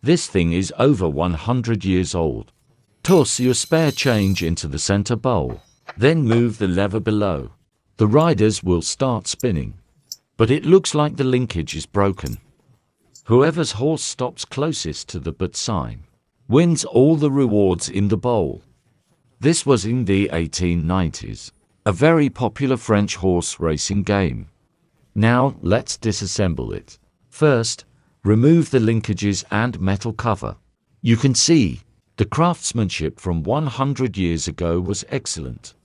This thing is over 100 years old. Toss your spare change into the center bowl. Then move the lever below. The riders will start spinning. But it looks like the linkage is broken. Whoever's horse stops closest to the but sign wins all the rewards in the bowl. This was in the 1890s, a very popular French horse racing game. Now let's disassemble it. First, remove the linkages and metal cover. You can see the craftsmanship from 100 years ago was excellent.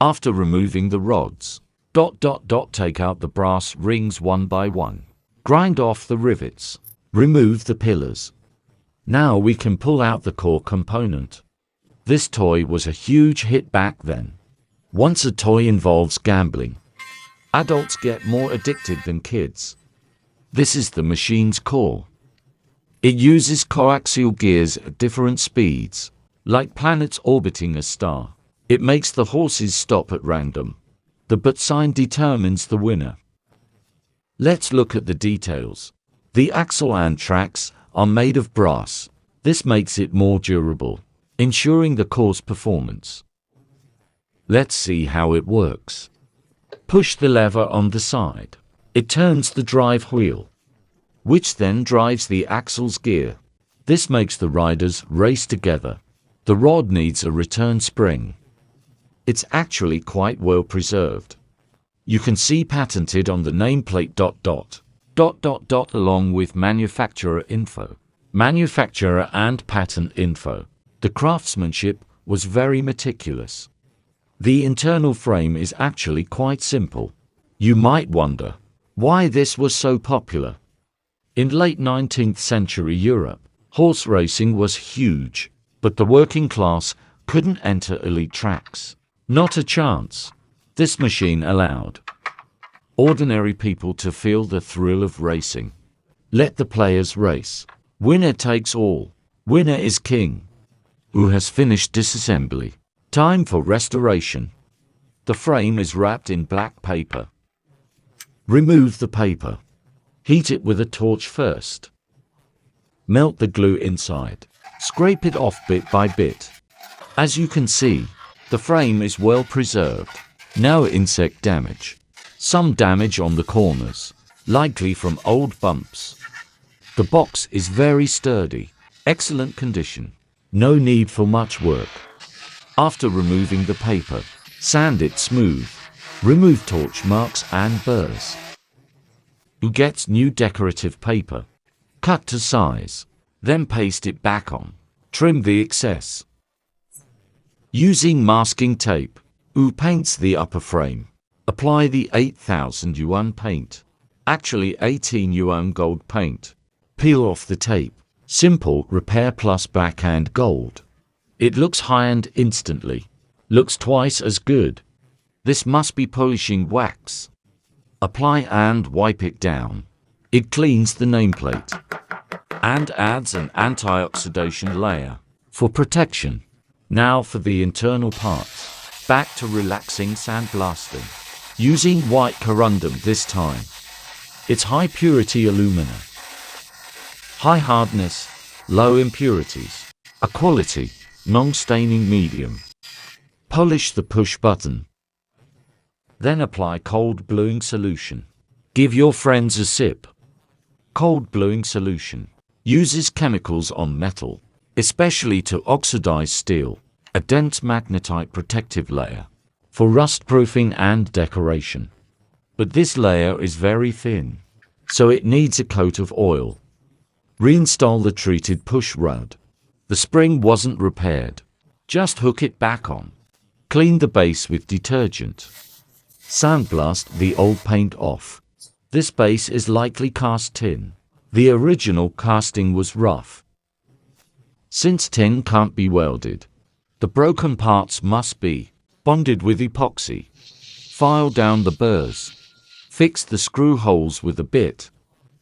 After removing the rods, take out the brass rings one by one. Grind off the rivets. Remove the pillars. Now we can pull out the core component. This toy was a huge hit back then. Once a toy involves gambling, adults get more addicted than kids. This is the machine's core. It uses coaxial gears at different speeds, like planets orbiting a star. It makes the horses stop at random. The but sign determines the winner. Let's look at the details. The axle and tracks are made of brass. This makes it more durable, ensuring the core's performance. Let's see how it works. Push the lever on the side. It turns the drive wheel, which then drives the axle's gear. This makes the riders race together. The rod needs a return spring. It's actually quite well preserved. You can see patented on the nameplate ... along with manufacturer info. Manufacturer and patent info. The craftsmanship was very meticulous. The internal frame is actually quite simple. You might wonder why this was so popular. In late 19th century Europe, horse racing was huge, but the working class couldn't enter elite tracks. Not a chance. This machine allowed ordinary people to feel the thrill of racing. Let the players race. Winner takes all. Winner is king. Who has finished disassembly? Time for restoration. The frame is wrapped in black paper. Remove the paper. Heat it with a torch first. Melt the glue inside. Scrape it off bit by bit. As you can see, the frame is well preserved. No insect damage. Some damage on the corners, likely from old bumps. The box is very sturdy. Excellent condition. No need for much work. After removing the paper, sand it smooth. Remove torch marks and burrs. Who gets new decorative paper? Cut to size. Then paste it back on. Trim the excess. Using masking tape, Who paints the upper frame? Apply the 8,000 yuan paint. Actually 18 yuan gold paint. Peel off the tape. Simple repair plus backhand gold. It looks high-end instantly. Looks twice as good. This must be polishing wax. Apply and wipe it down. It cleans the nameplate and adds an anti-oxidation layer for protection. Now for the internal parts. Back to relaxing sandblasting. Using white corundum this time. It's high purity alumina. High hardness, low impurities. A quality, non-staining medium. Polish the push button. Then apply cold bluing solution. Give your friends a sip. Cold bluing solution uses chemicals on metal, especially to oxidize steel, a dense magnetite protective layer, for rust proofing and decoration. But this layer is very thin, so it needs a coat of oil. Reinstall the treated push rod. The spring wasn't repaired. Just hook it back on. Clean the base with detergent. Sandblast the old paint off. This base is likely cast tin. The original casting was rough. Since tin can't be welded, the broken parts must be bonded with epoxy. File down the burrs. Fix the screw holes with a bit.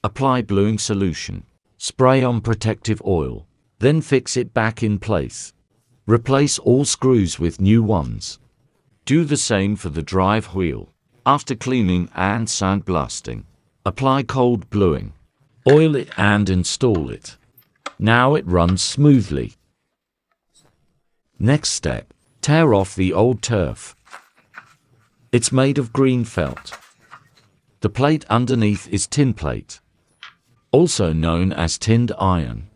Apply bluing solution. Spray on protective oil. Then fix it back in place. Replace all screws with new ones. Do the same for the drive wheel. After cleaning and sandblasting, apply cold bluing. Oil it and install it. Now it runs smoothly. Next step, tear off the old turf. It's made of green felt. The plate underneath is tin plate, also known as tinned iron.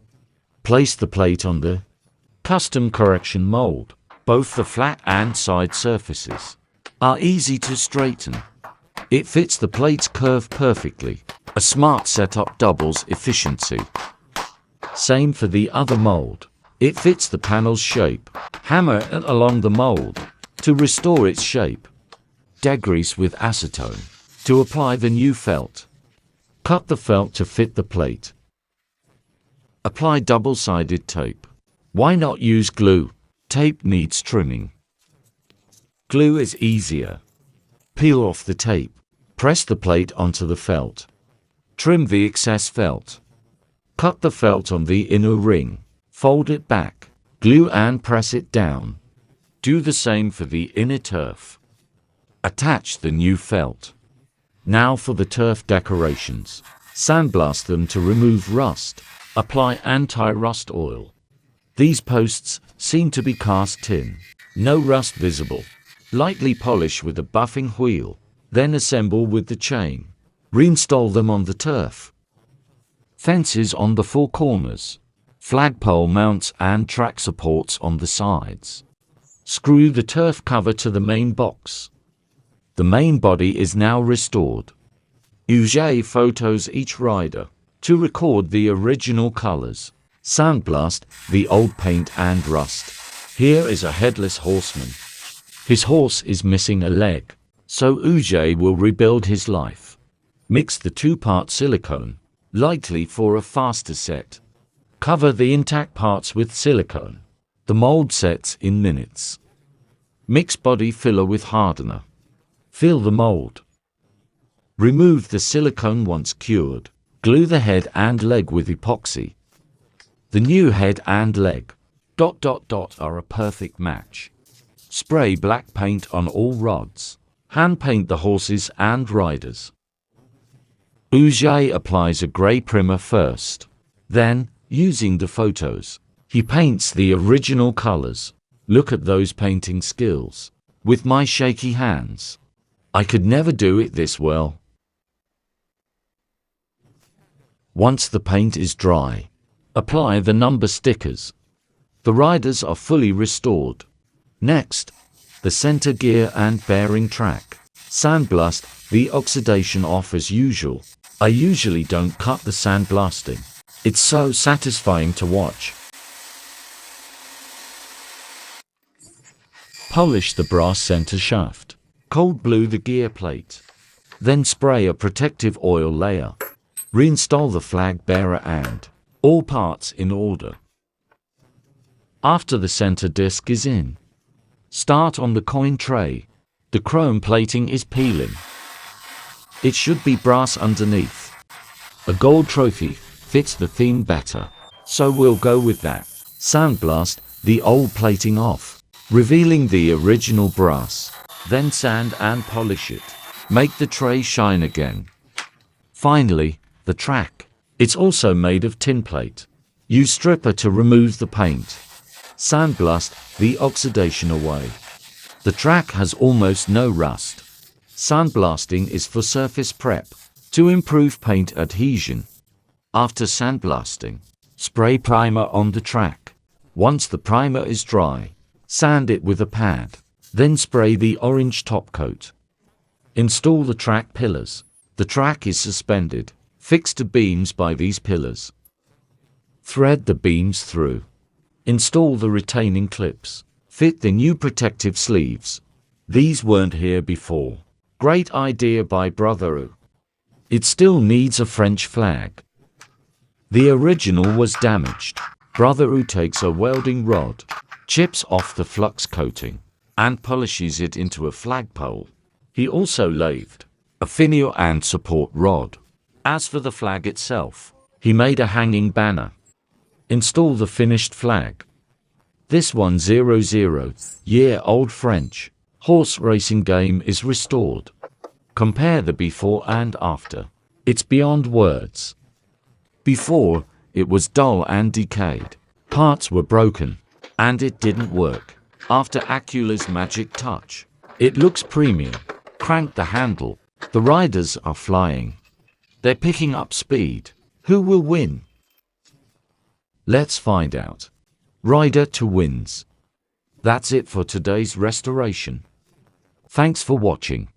Place the plate on the custom correction mold. Both the flat and side surfaces are easy to straighten. It fits the plate's curve perfectly. A smart setup doubles efficiency. Same for the other mold. It fits the panel's shape. Hammer it along the mold to restore its shape. Degrease with acetone to apply the new felt. Cut the felt to fit the plate. Apply double-sided tape. Why not use glue? Tape needs trimming. Glue is easier. Peel off the tape. Press the plate onto the felt. Trim the excess felt. Cut the felt on the inner ring. Fold it back. Glue and press it down. Do the same for the inner turf. Attach the new felt. Now for the turf decorations. Sandblast them to remove rust. Apply anti-rust oil. These posts seem to be cast tin. No rust visible. Lightly polish with a buffing wheel. Then assemble with the chain. Reinstall them on the turf. Fences on the four corners. Flagpole mounts and track supports on the sides. Screw the turf cover to the main box. The main body is now restored. Use photos each rider to record the original colors. Sandblast the old paint and rust. Here is a headless horseman. His horse is missing a leg, so Uge will rebuild his life. Mix the two-part silicone lightly for a faster set. Cover the intact parts with silicone. The mold sets in minutes. Mix body filler with hardener. Fill the mold. Remove the silicone once cured. Glue the head and leg with epoxy. The new head and leg are a perfect match. Spray black paint on all rods. Hand paint the horses and riders. Uge applies a grey primer first. Then, using the photos, he paints the original colors. Look at those painting skills. With my shaky hands, I could never do it this well. Once the paint is dry, apply the number stickers. The riders are fully restored. Next, the center gear and bearing track. Sandblast the oxidation off as usual. I usually don't cut the sandblasting. It's so satisfying to watch. Polish the brass center shaft. Cold blue the gear plate. Then spray a protective oil layer. Reinstall the flag bearer and all parts in order. After the center disc is in, start on the coin tray. The chrome plating is peeling. It should be brass underneath. A gold trophy fits the theme better, so we'll go with that. Sandblast the old plating off, revealing the original brass. Then sand and polish it. Make the tray shine again. Finally, the track. It's also made of tin plate. Use stripper to remove the paint. Sandblast the oxidation away. The track has almost no rust. Sandblasting is for surface prep, to improve paint adhesion. After sandblasting, spray primer on the track. Once the primer is dry, sand it with a pad. Then spray the orange top coat. Install the track pillars. The track is suspended, fixed to beams by these pillars. Thread the beams through. Install the retaining clips. Fit the new protective sleeves. These weren't here before. Great idea by Brother U. It still needs a French flag. The original was damaged. Brother U takes a welding rod, chips off the flux coating, and polishes it into a flagpole. He also lathed a finial and support rod. As for the flag itself, he made a hanging banner. Install the finished flag. This 100-year-old French horse racing game is restored. Compare the before and after. It's beyond words. Before, It was dull and decayed. Parts were broken, and it didn't work. After Acula's magic touch, it looks premium. Crank the handle. The riders are flying. They're picking up speed. Who will win? Let's find out. Rider 2 wins. That's it for today's restoration. Thanks for watching.